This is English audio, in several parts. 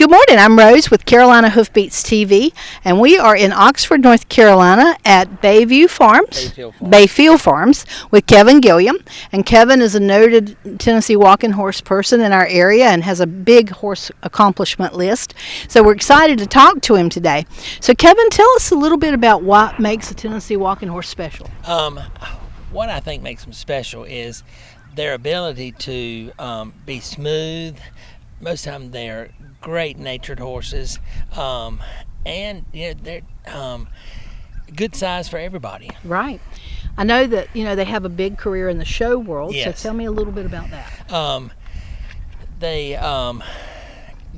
Good morning. I'm Rose with Carolina Hoofbeats TV, and we are in Oxford, North Carolina at Bayfield Farms with Kevin Gilliam. And Kevin is a noted Tennessee walking horse person in our area and has a big horse accomplishment list. So we're excited to talk to him today. So Kevin, tell us a little bit about what makes a Tennessee walking horse special. What I think makes them special is their ability to be smooth. Most of the time they're great natured horses, and they're good size for everybody. Right. I know that they have a big career in the show world. Yes. So tell me a little bit about that. They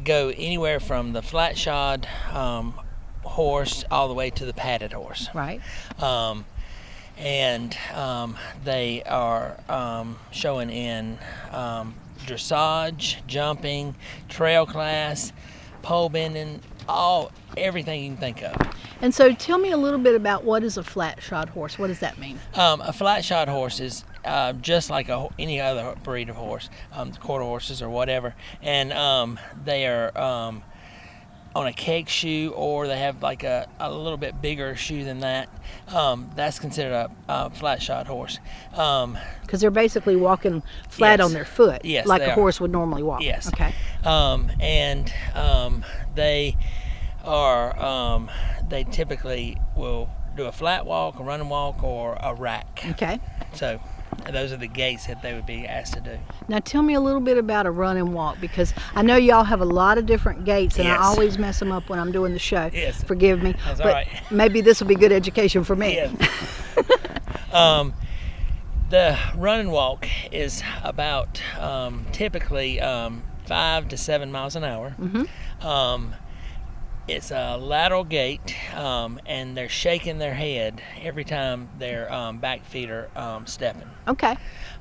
go anywhere from the flat shod horse all the way to the padded horse. Right. And they are showing in dressage, jumping, trail class, pole bending, everything you can think of. And so tell me a little bit about what is a flat shod horse. What does that mean? A flat shod horse is just like any other breed of horse, quarter horses or whatever, and they are on a keg shoe, or they have like a little bit bigger shoe than that. That's considered a flat shod horse. Because they're basically walking flat on their foot, like a horse would normally walk. Yes. Okay. And they are they typically will do a flat walk, a running walk, or a rack. Okay. So those are the gaits that they would be asked to do. Now tell me a little bit about a run and walk, because I know y'all have a lot of different gaits, and Yes. I always mess them up when I'm doing the show. Yes. Forgive me. That's but all right. Maybe this will be good education for me. Yes. The run and walk is about typically 5 to 7 miles an hour. Mm-hmm. It's a lateral gait, and they're shaking their head every time their back feet are stepping. Okay.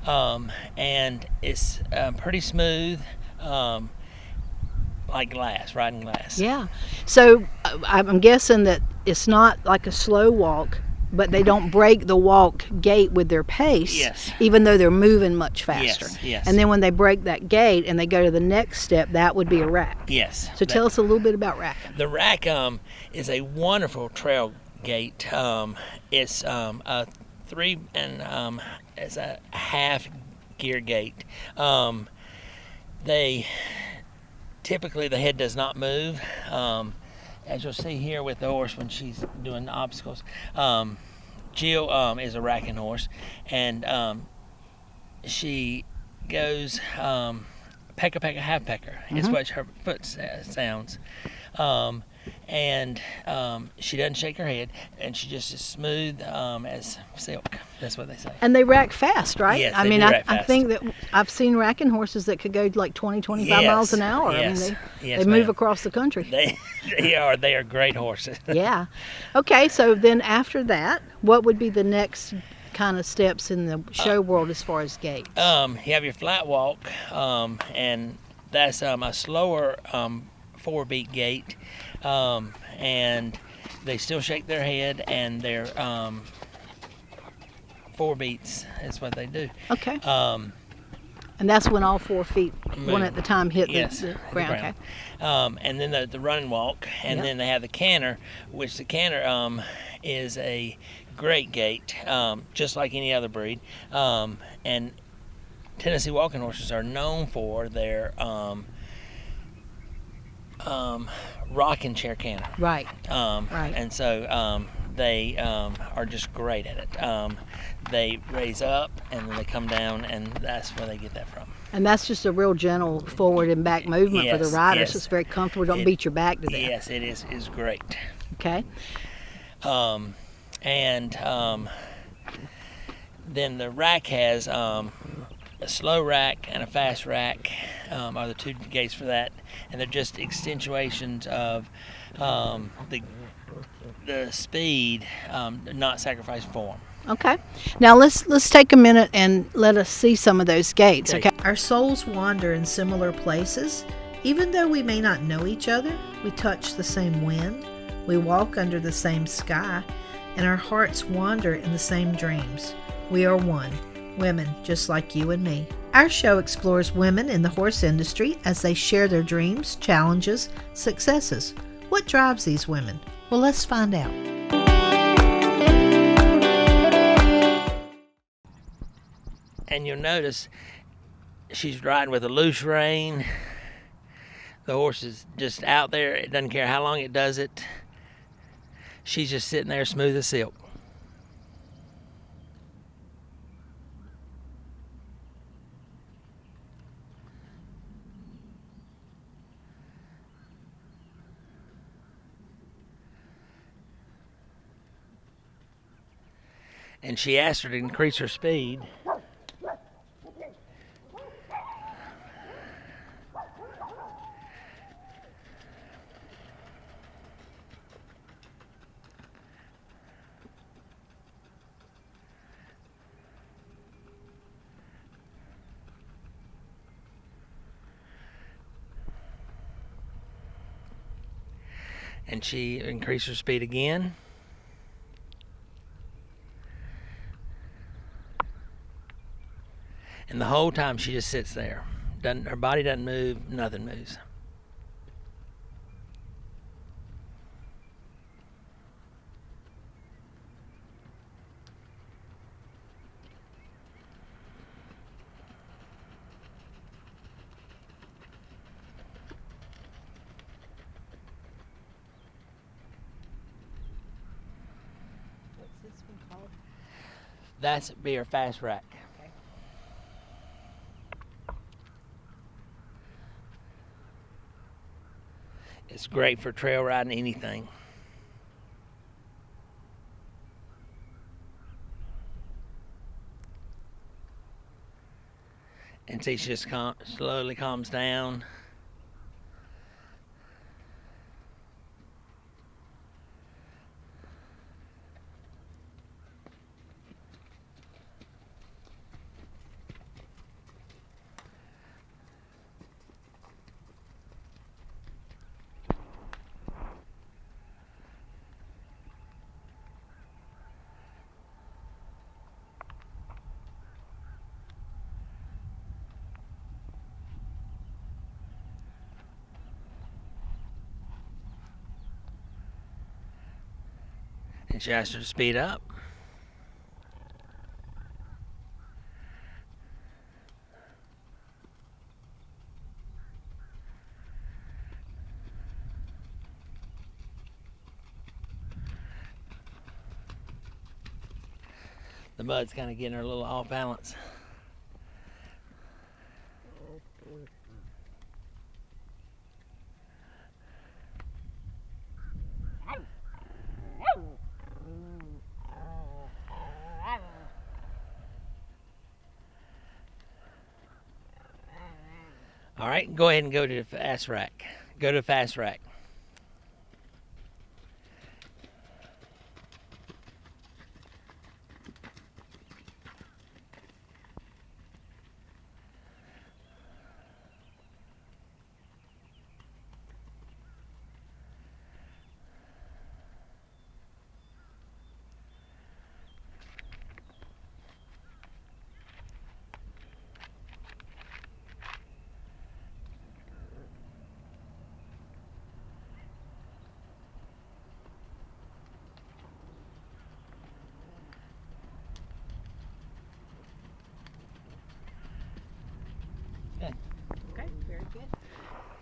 And it's pretty smooth, like glass, riding glass. Yeah. So I'm guessing that it's not like a slow walk, but they don't break the walk gait with their pace. Yes. Even though they're moving much faster. Yes. And then when they break that gait and they go to the next step, that would be a rack. Yes. So tell us a little bit about racking. The rack is a wonderful trail gait. It's a 3 and it's a half gear gait. They typically, the head does not move. As you'll see here with the horse when she's doing the obstacles, Jill is a racking horse, and she goes pecker, pecker, half pecker. Is what her foot sounds. And she doesn't shake her head, and she just is smooth as silk. That's what they say. And they rack fast, right? Yes, I mean, do rack I fast. think that I've seen racking horses that could go like 20, 25 miles an hour. Yes. I mean, Yes, they move ma'am. across the country. They are great horses. Yeah. Okay, so then after that, what would be the next kind of steps in the show world as far as gaits? You have your flat walk, and that's a slower 4-beat gait, and they still shake their head, and they're 4 beats is what they do. Okay. And that's when all 4 feet, one at the time, hit the ground. Okay. And then the run and walk, and then they have the canter, which the canter is a great gait, just like any other breed. And Tennessee walking horses are known for their rocking chair canter. Right. Right. And so they are just great at it. They raise up and then they come down, and that's where they get that from. And that's just a real gentle forward and back movement for the rider. Yes. So it's very comfortable. Don't beat your back to death. Yes, it is great. Okay. Then the rack has a slow rack and a fast rack are the 2 gaits for that, and they're just accentuations of the speed, not sacrifice form. Okay. Now let's take a minute and let us see some of those gaits. Okay. Our souls wander in similar places. Even though we may not know each other, we touch the same wind, we walk under the same sky, and our hearts wander in the same dreams. We are one. women just like you and me. Our show explores women in the horse industry as they share their dreams, challenges, successes. What drives these women? Well, let's find out. And you'll notice she's riding with a loose rein. The horse is just out there. It doesn't care how long it does it. She's just sitting there smooth as silk. And she asked her to increase her speed. And she increased her speed again. And the whole time she just sits there. Her body doesn't move, nothing moves. What's this one called? That's be her fast rack. Okay. It's great for trail riding, anything. And see, she just slowly calms down. And she asked her to speed up. The mud's kind of getting her a little off balance. All right, go ahead and go to the fast rack. Go to the fast rack. Okay, very good.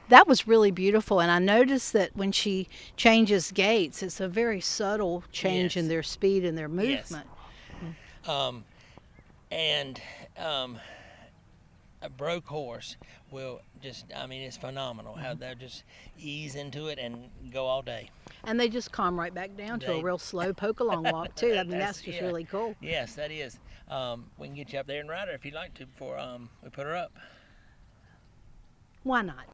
That was really beautiful, and I noticed that when she changes gaits, it's a very subtle change in Yes. their speed and their Yes. movement. And a broke horse will just, I mean, it's phenomenal how they'll just ease into it and go all day. And they just calm right back down to a They- real slow poke-along walk, too. I mean, that's just yeah. really cool. Yes, that is. We can get you up there and ride her if you'd like to before we put her up. Why not?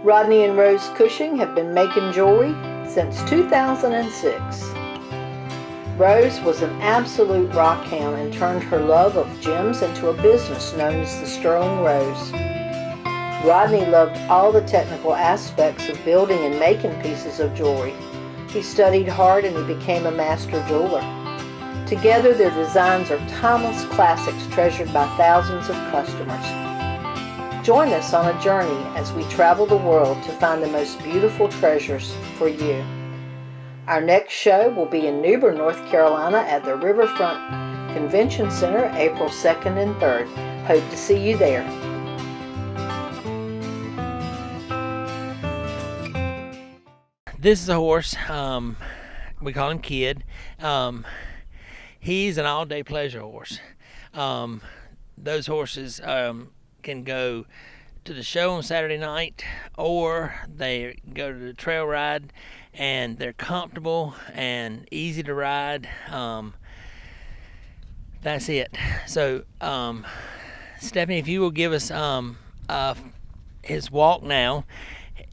Rodney and Rose Cushing have been making jewelry since 2006. Rose was an absolute rock hound and turned her love of gems into a business known as the Sterling Rose. Rodney loved all the technical aspects of building and making pieces of jewelry. He studied hard and he became a master jeweler. Together, their designs are timeless classics treasured by thousands of customers. Join us on a journey as we travel the world to find the most beautiful treasures for you. Our next show will be in Newbern, North Carolina at the Riverfront Convention Center, April 2nd and 3rd. Hope to see you there. This is a horse, we call him Kid. He's an all-day pleasure horse. Those horses can go to the show on Saturday night, or they go to the trail ride, and they're comfortable and easy to ride. That's it. So, Stephanie, if you will give us his walk now.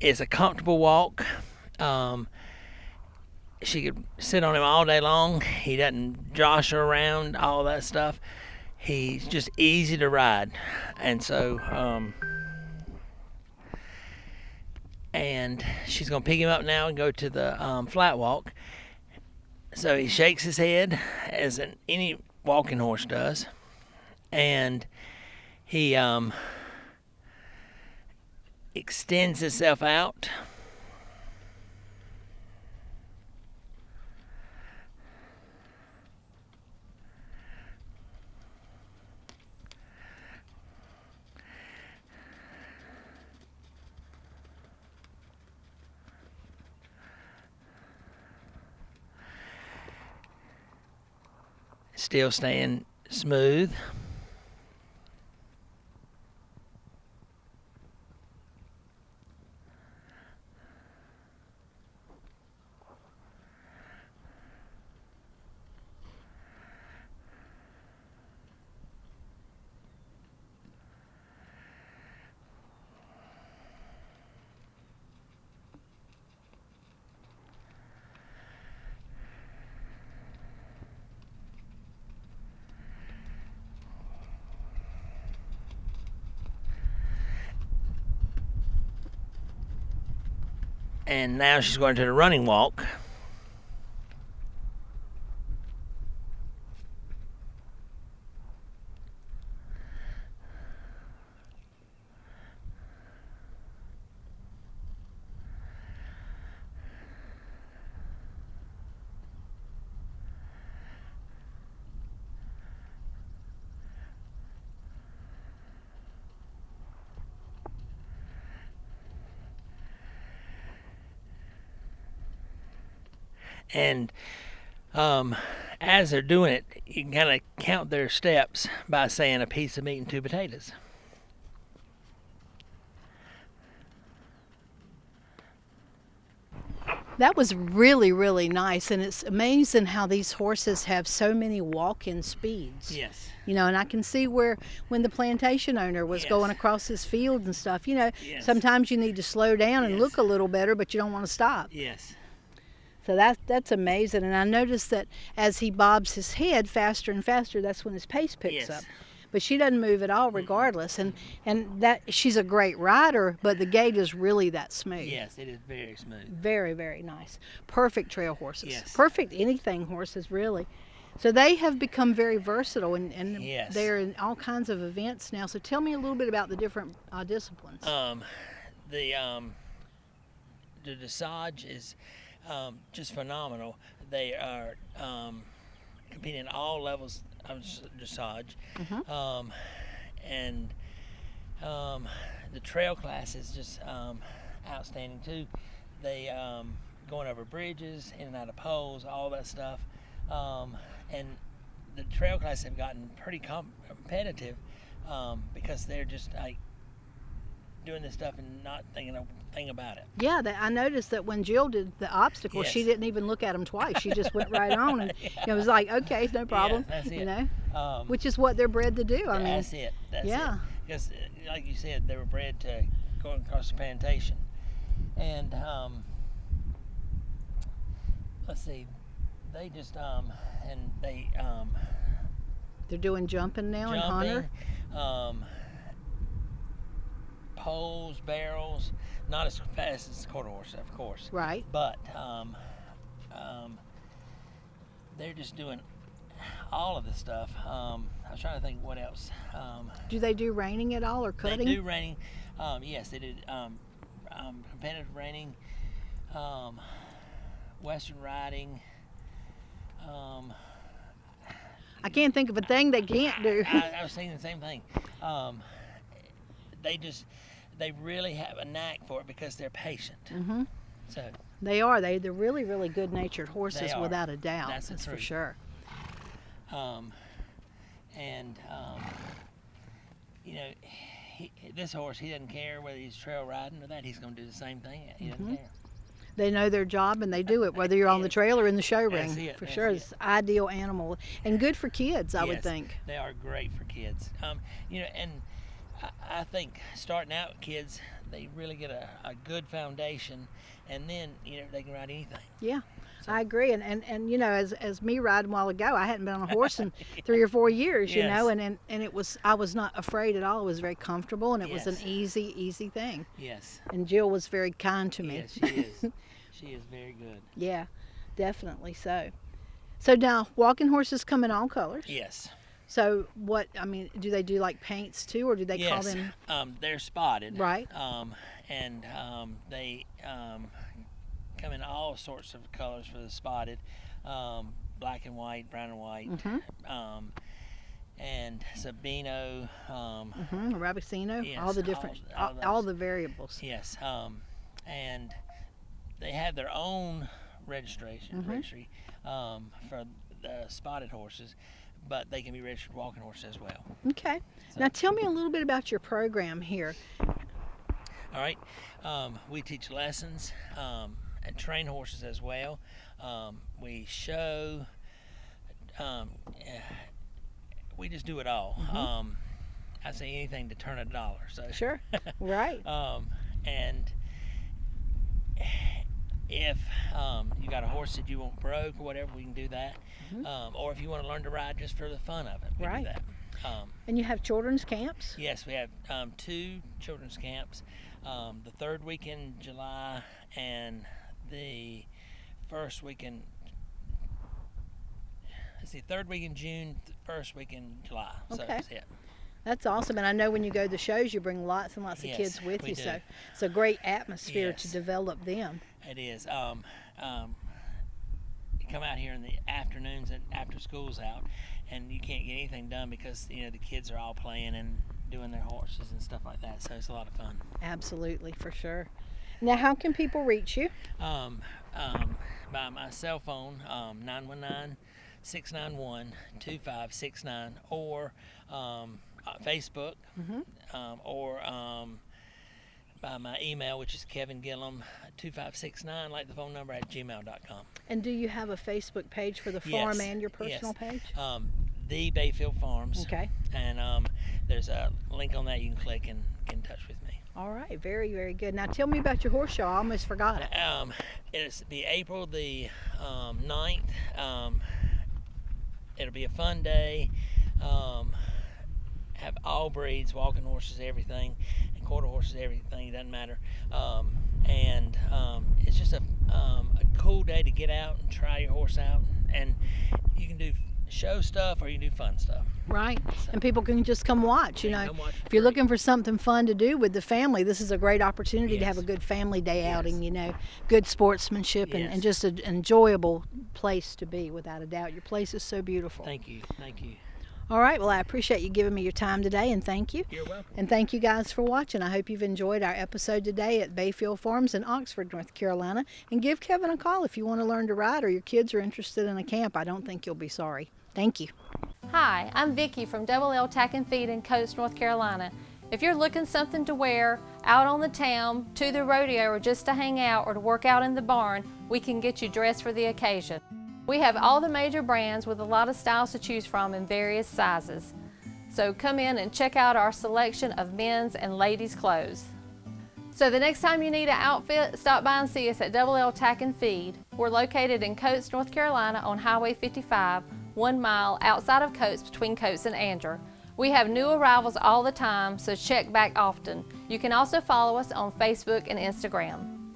It's a comfortable walk. She could sit on him all day long. He doesn't josh her around, all that stuff. He's just easy to ride. And so, and she's going to pick him up now and go to the flat walk. So he shakes his head as any walking horse does. And he extends himself out. Still staying smooth. And now she's going to the running walk. And as they're doing it, you can kind of count their steps by saying a piece of meat and 2 potatoes. That was really, really nice, and it's amazing how these horses have so many walk-in speeds. Yes. You know, and I can see where when the plantation owner was going across his field and stuff, you know, sometimes you need to slow down and look a little better, but you don't want to stop. Yes. So that's amazing, and I noticed that as he bobs his head faster and faster, that's when his pace picks up. But she doesn't move at all regardless, and that she's a great rider, but the gait is really that smooth. Yes, it is very smooth. Very, very nice. Perfect trail horses. Yes. Perfect anything horses, really. So they have become very versatile, and they're in all kinds of events now. So tell me a little bit about the different disciplines. The dressage is just phenomenal. They are competing at all levels of dressage. And the trail class is just outstanding too. They going over bridges, in and out of poles, all that stuff. And the trail class have gotten pretty competitive because they're just like doing this stuff and not thinking a thing about it. Yeah, I noticed that when Jill did the obstacles, she didn't even look at them twice. She just went right on, and it was like, okay, no problem. Yeah, that's it. You know, which is what they're bred to do. I mean, that's it. That's it. Because, like you said, they were bred to going across the plantation. And let's see, they just and they they're doing jumping now in Hunter. Poles, barrels, not as fast as the quarter horse, of course. Right. But they're just doing all of the stuff. I was trying to think what else. Do they do reining at all or cutting? They do reining. Yes, they did competitive reining, Western riding. I can't think of a thing they can't do. I was thinking the same thing. They really have a knack for it because they're patient. Mm-hmm. So they are. They're really, really good-natured horses, they are. without a doubt. That's for sure. You know, this horse, he doesn't care whether he's trail riding or that. He's going to do the same thing. He doesn't care. They know their job and they do it, whether you're on the trail or in the show ring. For sure, it's an ideal animal and good for kids, I would think. They are great for kids. You know, and I think starting out with kids, they really get a good foundation, and then they can ride anything. Yeah. So. I agree, and you know, as me riding a while ago, I hadn't been on a horse in 3 or 4 years, you know, and it was, I was not afraid at all. It was very comfortable, and it was an easy thing. Yes. And Jill was very kind to me. Yes, she is. She is very good. Yeah, definitely so. So now, walking horses come in all colors. Yes. So do they do like paints too, or do they call them? They're spotted. Right. And they come in all sorts of colors for the spotted, black and white, brown and white, and Sabino, Rabicino, yes, all the different, all the variables. Yes, and they have their own registry for the spotted horses, but they can be registered walking horses as well. Okay. So, now tell me a little bit about your program here. All right. We teach lessons and train horses as well. We show. We just do it all. I say anything to turn $1. So sure. Right. And if you got a horse that you want broke or whatever, we can do that. Or if you want to learn to ride just for the fun of it, we do that. And you have children's camps? Yes, we have 2 children's camps. The 3rd week in July and the 1st week in, 3rd week in June, 1st week in July. Okay. So that's it. That's awesome. And I know when you go to the shows, you bring lots and lots of kids with you. Do. So it's a great atmosphere to develop them. It is. You come out here in the afternoons and after school's out, and you can't get anything done because the kids are all playing and doing their horses and stuff like that. So it's a lot of fun. Absolutely, for sure. Now, how can people reach you? By my cell phone, 919-691-2569, or Facebook, or by my email, which is Kevin Gilliam 2569, like the phone number, at gmail.com. And do you have a Facebook page for the farm and your personal page? The Bayfield Farms. Okay. And there's a link on that you can click and get in touch with me. All right, very, very good. Now tell me about your horse show. I almost forgot it. It's the April the 9th. It'll be a fun day. Have all breeds, walking horses, everything, and quarter horses, everything. It doesn't matter. And it's just a cool day to get out and try your horse out, and you can do show stuff or you can do fun stuff. Right. So, and people can just come watch. If you're looking for something fun to do with the family, this is a great opportunity to have a good family day outing. Good sportsmanship and just an enjoyable place to be, without a doubt. Your place is so beautiful. Thank you. All right, well, I appreciate you giving me your time today, and thank you. You're welcome. And thank you guys for watching. I hope you've enjoyed our episode today at Bayfield Farms in Oxford, North Carolina. And give Kevin a call if you want to learn to ride or your kids are interested in a camp. I don't think you'll be sorry. Thank you. Hi, I'm Vicki from Double L Tack and Feed in Coast, North Carolina. If you're looking something to wear out on the town, to the rodeo, or just to hang out or to work out in the barn, we can get you dressed for the occasion. We have all the major brands with a lot of styles to choose from in various sizes. So come in and check out our selection of men's and ladies' clothes. So the next time you need an outfit, stop by and see us at Double L Tack and Feed. We're located in Coates, North Carolina on Highway 55, 1 mile outside of Coates between Coates and Anger. We have new arrivals all the time, so check back often. You can also follow us on Facebook and Instagram.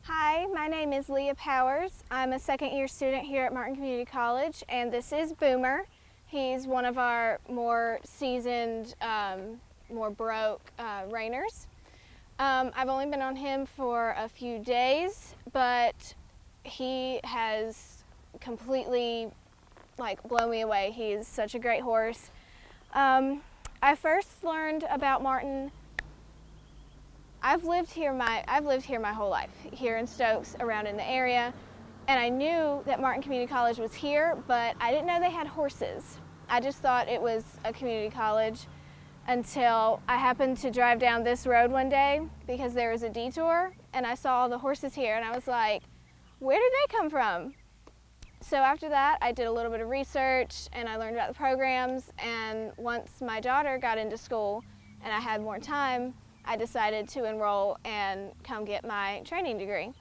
Hi, my name is Leah Powers. I'm a second-year student here at Martin Community College, and this is Boomer. He's one of our more seasoned, more broke reiners. I've only been on him for a few days, but he has completely blown me away. He's such a great horse. I first learned about Martin. I've lived here my whole life, here in Stokes, around in the area, and I knew that Martin Community College was here, but I didn't know they had horses. I just thought it was a community college until I happened to drive down this road one day because there was a detour, and I saw all the horses here, and I was like, where did they come from? So after that, I did a little bit of research, and I learned about the programs, and once my daughter got into school and I had more time, I decided to enroll and come get my training degree.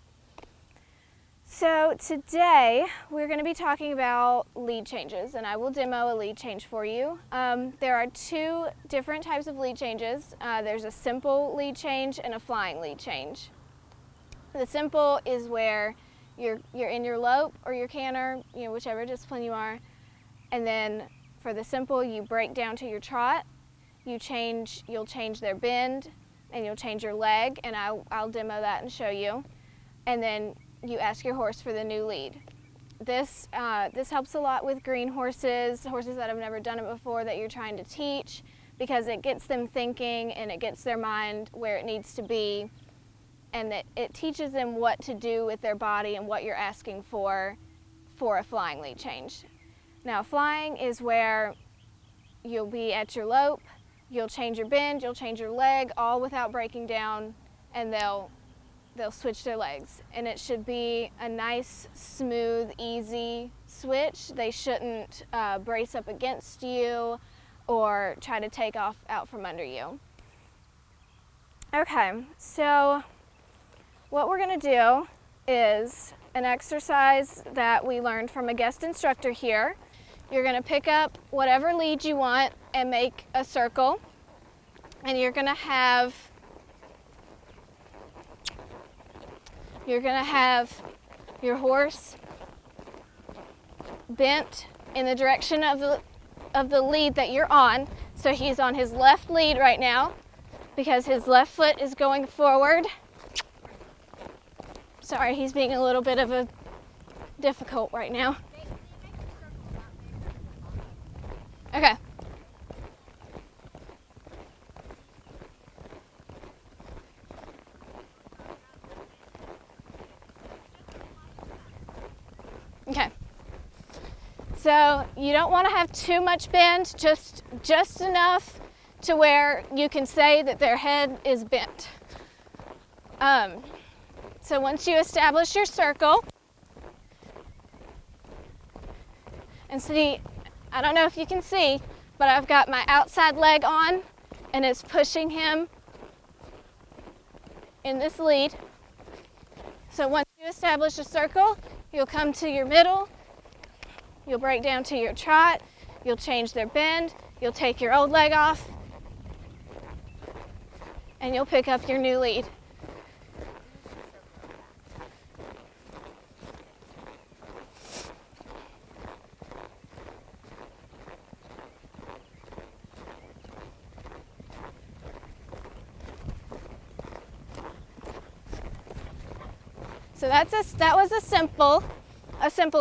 So today we're going to be talking about lead changes, and I will demo a lead change for you. There are two different types of lead changes. There's a simple lead change and a flying lead change. The simple is where you're in your lope or your canter, whichever discipline you are, and then for the simple you break down to your trot. You'll change their bend, and you'll change your leg, and I'll demo that and show you. And then you ask your horse for the new lead. This helps a lot with green horses that have never done it before that you're trying to teach, because it gets them thinking and it gets their mind where it needs to be, and it teaches them what to do with their body and what you're asking for a flying lead change. Now, flying is where you'll be at your lope, you'll change your bend, you'll change your leg, all without breaking down, and they'll switch their legs. And it should be a nice, smooth, easy switch. They shouldn't brace up against you or try to take off out from under you. Okay, so what we're going to do is an exercise that we learned from a guest instructor here. You're going to pick up whatever lead you want and make a circle, and you're going to have your horse bent in the direction of the lead that you're on. So he's on his left lead right now because his left foot is going forward. Sorry, he's being a little bit of a difficult right now. Okay. Okay. So you don't want to have too much bend, just enough to where you can say that their head is bent. So once you establish your circle, and see, I don't know if you can see, but I've got my outside leg on, and it's pushing him in this lead. So once you establish a circle, you'll come to your middle, you'll break down to your trot, you'll change their bend, you'll take your old leg off, and you'll pick up your new lead. So that was a simple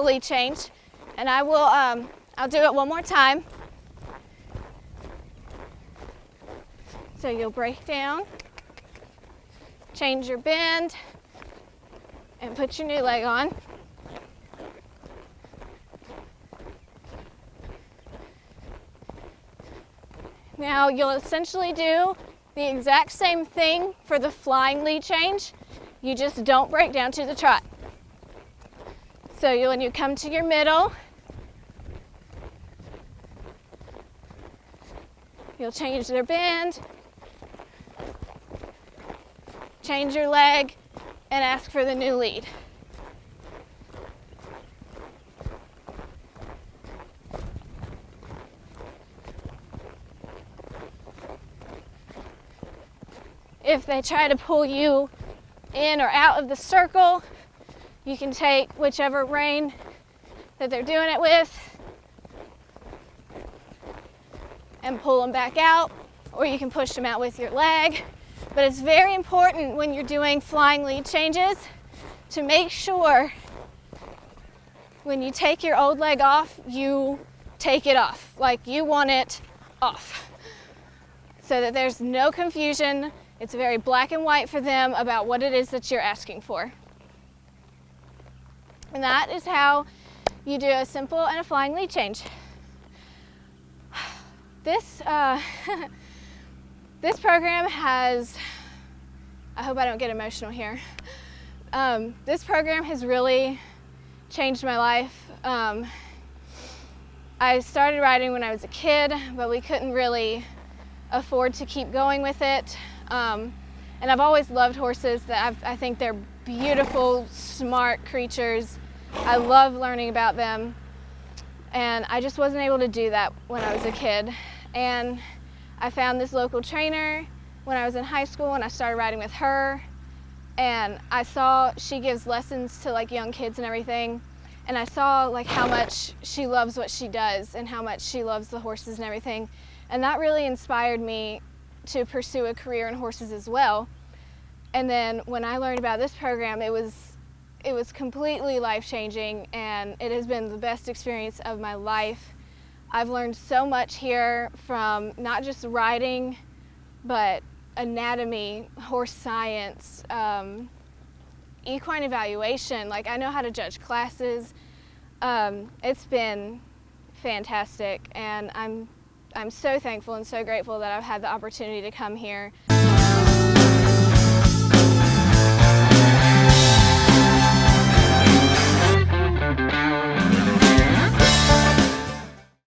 lead change, and I'll do it one more time. So you'll break down, change your bend, and put your new leg on. Now you'll essentially do the exact same thing for the flying lead change. You just don't break down to the trot. So when you come to your middle, you'll change their bend, change your leg, and ask for the new lead. If they try to pull you in or out of the circle, you can take whichever rein that they're doing it with and pull them back out, or you can push them out with your leg. But it's very important when you're doing flying lead changes to make sure when you take your old leg off, you take it off, like you want it off, so that there's no confusion. It's very black and white for them about what it is that you're asking for. And that is how you do a simple and a flying lead change. This, this program has, I hope I don't get emotional here. This program has really changed my life. I started riding when I was a kid, but we couldn't really afford to keep going with it. And I've always loved horses. I think they're beautiful, smart creatures. I love learning about them. And I just wasn't able to do that when I was a kid. And I found this local trainer when I was in high school, and I started riding with her. And I saw she gives lessons to like young kids and everything. And I saw like how much she loves what she does and how much she loves the horses and everything. And that really inspired me to pursue a career in horses as well. And then when I learned about this program, it was completely life-changing, and it has been the best experience of my life. I've learned so much here, from not just riding, but anatomy, horse science, equine evaluation. Like, I know how to judge classes. It's been fantastic, and I'm so thankful and so grateful that I've had the opportunity to come here.